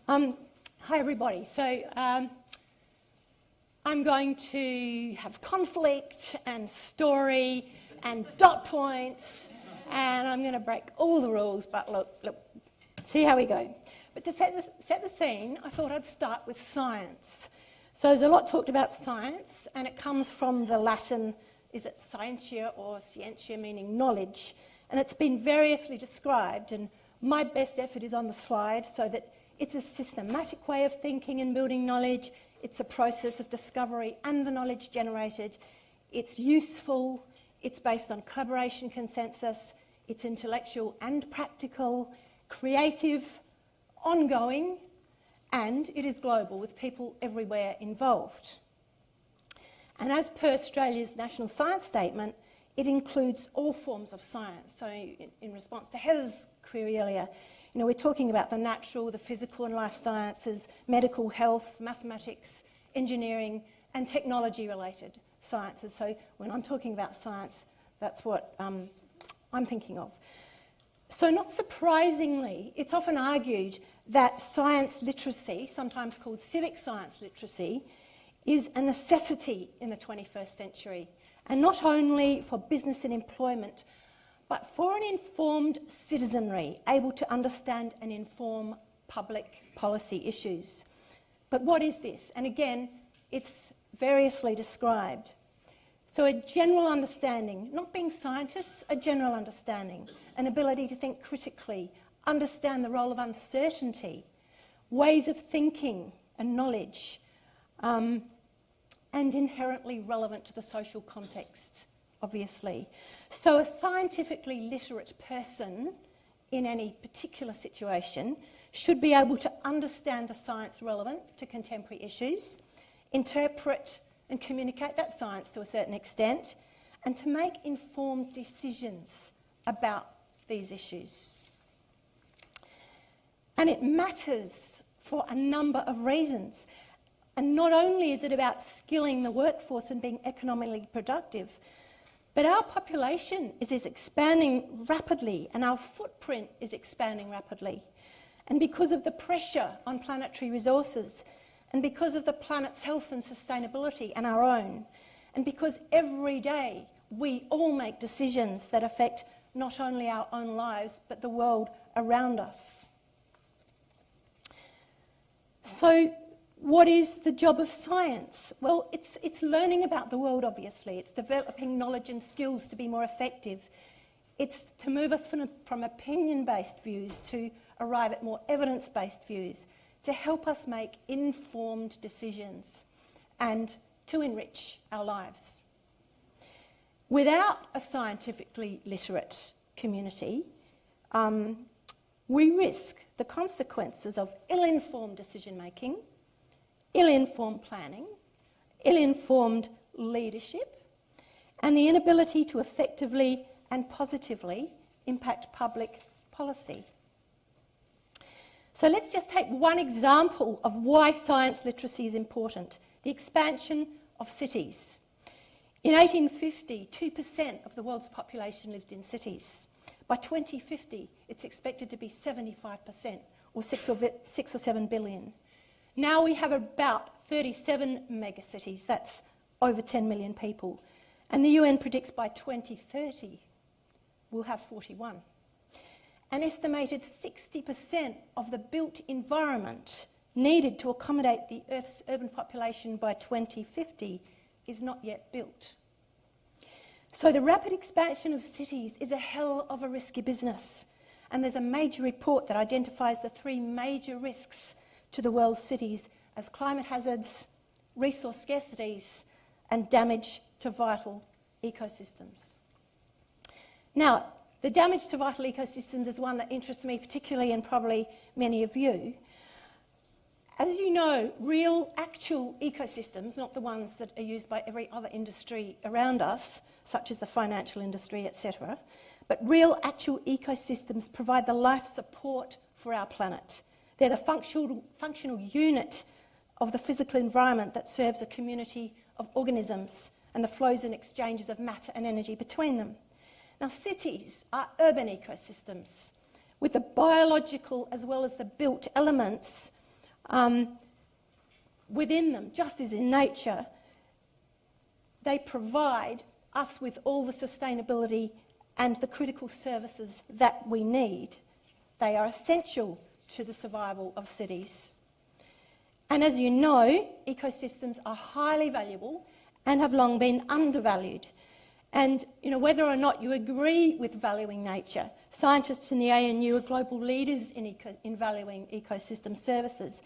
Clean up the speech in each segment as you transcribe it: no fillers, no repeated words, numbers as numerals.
Hi everybody. So I'm going to have conflict and story and dot points, and I'm going to break all the rules, but look, see how we go. But to set the scene, I thought I'd start with science. So there's a lot talked about science, and it comes from the Latin, is it scientia or scientia, meaning knowledge, and it's been variously described, and my best effort is on the slide so that it's a systematic way of thinking and building knowledge. It's a process of discovery and the knowledge generated. It's useful. It's based on collaboration, consensus. It's intellectual and practical, creative, ongoing, and it is global with people everywhere involved. And as per Australia's National Science Statement, it includes all forms of science. So in response to Heather's query earlier, you know, we're talking about the natural, the physical and life sciences, medical, health, mathematics, engineering, and technology-related sciences. So when I'm talking about science, that's what I'm thinking of. So not surprisingly, it's often argued that science literacy, sometimes called civic science literacy, is a necessity in the 21st century, and not only for business and employment, but for an informed citizenry able to understand and inform public policy issues. But what is this? And again, it's variously described. So a general understanding, not being scientists, a general understanding, an ability to think critically, understand the role of uncertainty, ways of thinking and knowledge, and inherently relevant to the social context, obviously. So a scientifically literate person in any particular situation should be able to understand the science relevant to contemporary issues, interpret and communicate that science to a certain extent, and to make informed decisions about these issues. And it matters for a number of reasons. And not only is it about skilling the workforce and being economically productive, but our population is expanding rapidly and our footprint is expanding rapidly. And because of the pressure on planetary resources, and because of the planet's health and sustainability and our own, and because every day we all make decisions that affect not only our own lives, but the world around us. So, what is the job of science? Well, it's learning about the world, obviously. It's developing knowledge and skills to be more effective. It's to move us from opinion-based views to arrive at more evidence-based views, to help us make informed decisions and to enrich our lives. Without a scientifically literate community, we risk the consequences of ill-informed decision-making, ill-informed planning, ill-informed leadership, and the inability to effectively and positively impact public policy. So let's just take one example of why science literacy is important: the expansion of cities. In 1850, 2% of the world's population lived in cities. By 2050, it's expected to be 75%, or 6 or 7 billion. Now we have about 37 megacities, that's over 10 million people. And the UN predicts by 2030 we'll have 41. An estimated 60% of the built environment needed to accommodate the Earth's urban population by 2050 is not yet built. So the rapid expansion of cities is a hell of a risky business. And there's a major report that identifies the 3 major risks to the world's cities as climate hazards, resource scarcities, and damage to vital ecosystems. Now, the damage to vital ecosystems is one that interests me particularly, and probably many of you. As you know, real, actual ecosystems, not the ones that are used by every other industry around us, such as the financial industry, etc., but real, actual ecosystems provide the life support for our planet. They're the functional unit of the physical environment that serves a community of organisms and the flows and exchanges of matter and energy between them. Now, cities are urban ecosystems with the biological as well as the built elements within them, just as in nature, they provide us with all the sustainability and the critical services that we need. They are essential to the survival of cities. And as you know, ecosystems are highly valuable and have long been undervalued. And whether or not you agree with valuing nature, scientists in the ANU are global leaders in valuing ecosystem services.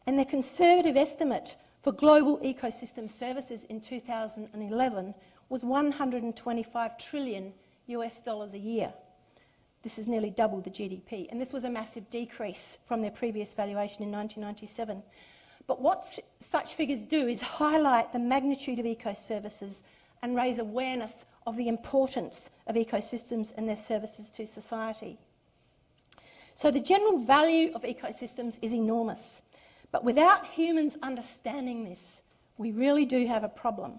And their conservative estimate for global ecosystem services in 2011 was $125 trillion a year. This is nearly double the GDP, and this was a massive decrease from their previous valuation in 1997. But what such figures do is highlight the magnitude of eco-services and raise awareness of the importance of ecosystems and their services to society. So the general value of ecosystems is enormous, but without humans understanding this, we really do have a problem.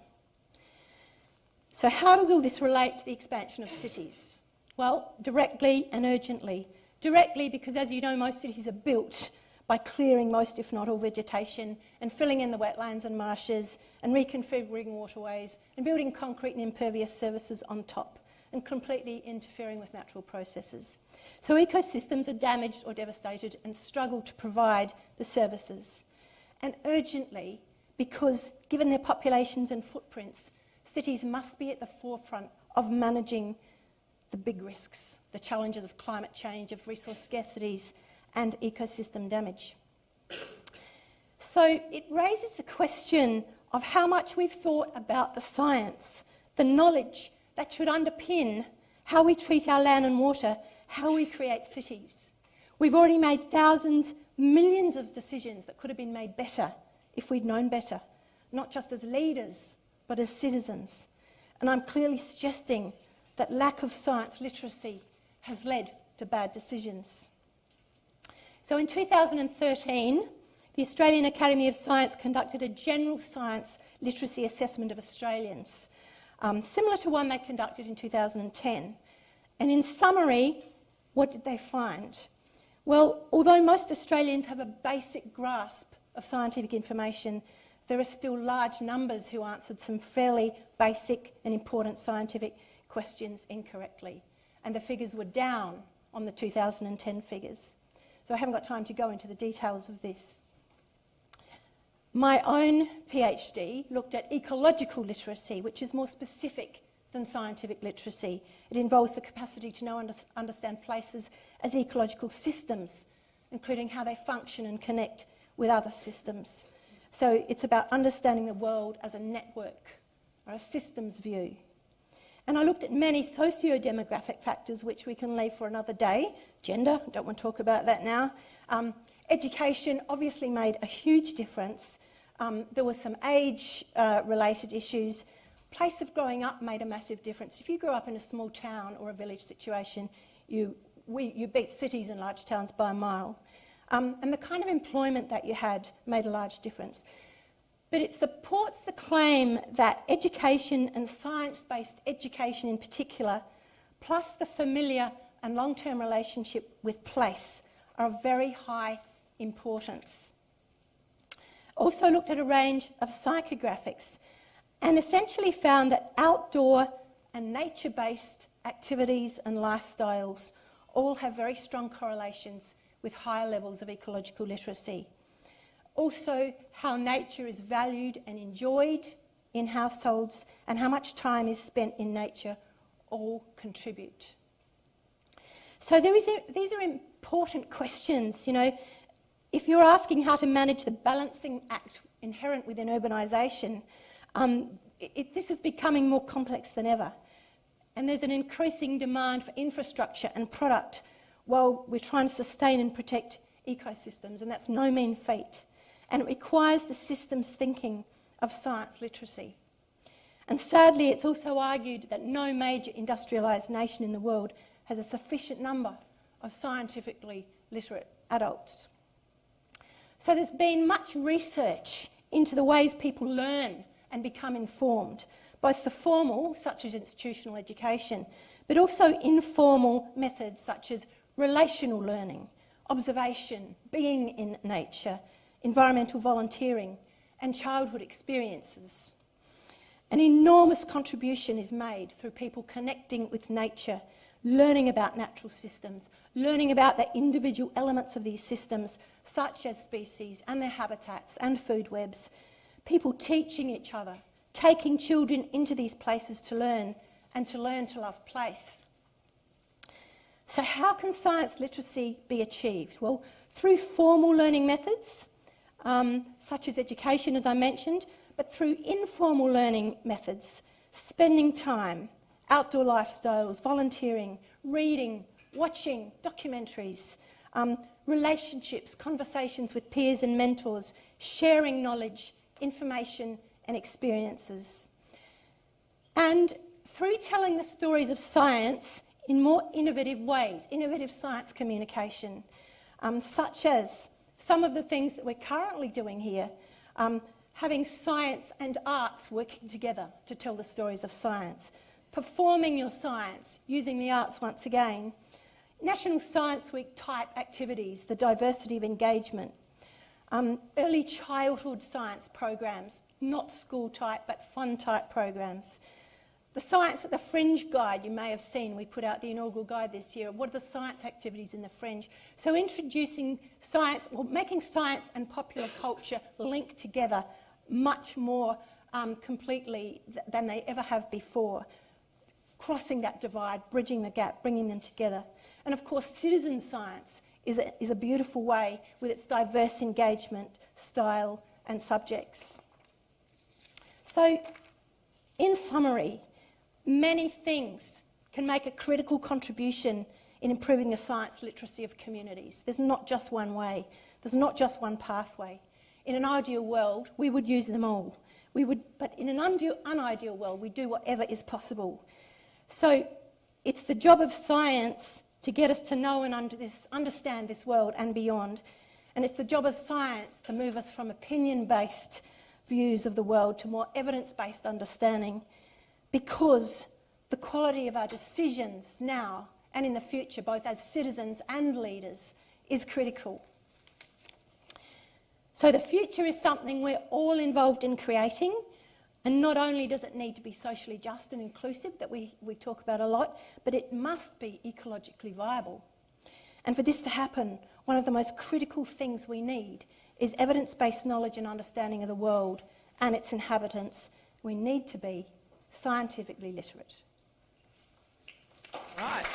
So how does all this relate to the expansion of cities? Well, directly and urgently. Directly because, as you know, most cities are built by clearing most, if not all, vegetation and filling in the wetlands and marshes and reconfiguring waterways and building concrete and impervious surfaces on top and completely interfering with natural processes. So ecosystems are damaged or devastated and struggle to provide the services. And urgently, because given their populations and footprints, cities must be at the forefront of managing the big risks, the challenges of climate change, of resource scarcities, and ecosystem damage. So it raises the question of how much we've thought about the science, the knowledge that should underpin how we treat our land and water, how we create cities. We've already made thousands, millions of decisions that could have been made better if we'd known better, not just as leaders, but as citizens. And I'm clearly suggesting that lack of science literacy has led to bad decisions. So in 2013, the Australian Academy of Science conducted a general science literacy assessment of Australians, similar to one they conducted in 2010. And in summary, what did they find? Well, although most Australians have a basic grasp of scientific information, there are still large numbers who answered some fairly basic and important scientific questions incorrectly. And the figures were down on the 2010 figures. So I haven't got time to go into the details of this. My own PhD looked at ecological literacy, which is more specific than scientific literacy. It involves the capacity to know and understand places as ecological systems, including how they function and connect with other systems. So it's about understanding the world as a network or a systems view. And I looked at many socio-demographic factors, which we can leave for another day. Gender, I don't want to talk about that now. Education obviously made a huge difference. There were some age-related issues. Place of growing up made a massive difference. If you grew up in a small town or a village situation, you beat cities and large towns by a mile. And the kind of employment that you had made a large difference. But it supports the claim that education and science-based education in particular, plus the familiar and long-term relationship with place, are of very high importance. Also looked at a range of psychographics and essentially found that outdoor and nature-based activities and lifestyles all have very strong correlations with higher levels of ecological literacy. Also, how nature is valued and enjoyed in households and how much time is spent in nature all contribute. So these are important questions. If you're asking how to manage the balancing act inherent within urbanisation, this is becoming more complex than ever. And there's an increasing demand for infrastructure and product while we're trying to sustain and protect ecosystems, and that's no mean feat. And it requires the systems thinking of science literacy. And sadly, it's also argued that no major industrialised nation in the world has a sufficient number of scientifically literate adults. So there's been much research into the ways people learn and become informed, both the formal, such as institutional education, but also informal methods such as relational learning, observation, being in nature, environmental volunteering, and childhood experiences. An enormous contribution is made through people connecting with nature, learning about natural systems, learning about the individual elements of these systems, such as species and their habitats and food webs, people teaching each other, taking children into these places to learn and to learn to love place. So how can science literacy be achieved? Well, through formal learning methods, such as education, as I mentioned, but through informal learning methods, spending time, outdoor lifestyles, volunteering, reading, watching documentaries, relationships, conversations with peers and mentors, sharing knowledge, information and experiences. And through telling the stories of science in more innovative ways, innovative science communication, such as some of the things that we're currently doing here, having science and arts working together to tell the stories of science, performing your science, using the arts once again, National Science Week type activities, the diversity of engagement, early childhood science programs, not school type but fun type programs. The Science at the Fringe guide, you may have seen, we put out the inaugural guide this year. What are the science activities in the fringe? So introducing science, or making science and popular culture link together much more completely than they ever have before. Crossing that divide, bridging the gap, bringing them together. And of course, citizen science is a beautiful way with its diverse engagement, style and subjects. So, in summary, many things can make a critical contribution in improving the science literacy of communities. There's not just one way. There's not just one pathway. In an ideal world, we would use them all. But in an unideal world, we do whatever is possible. So it's the job of science to get us to know and understand this world and beyond. And it's the job of science to move us from opinion-based views of the world to more evidence-based understanding, because the quality of our decisions now and in the future, both as citizens and leaders, is critical. So the future is something we're all involved in creating, and not only does it need to be socially just and inclusive, that we talk about a lot, but it must be ecologically viable. And for this to happen, one of the most critical things we need is evidence-based knowledge and understanding of the world and its inhabitants. We need to be scientifically literate. Right.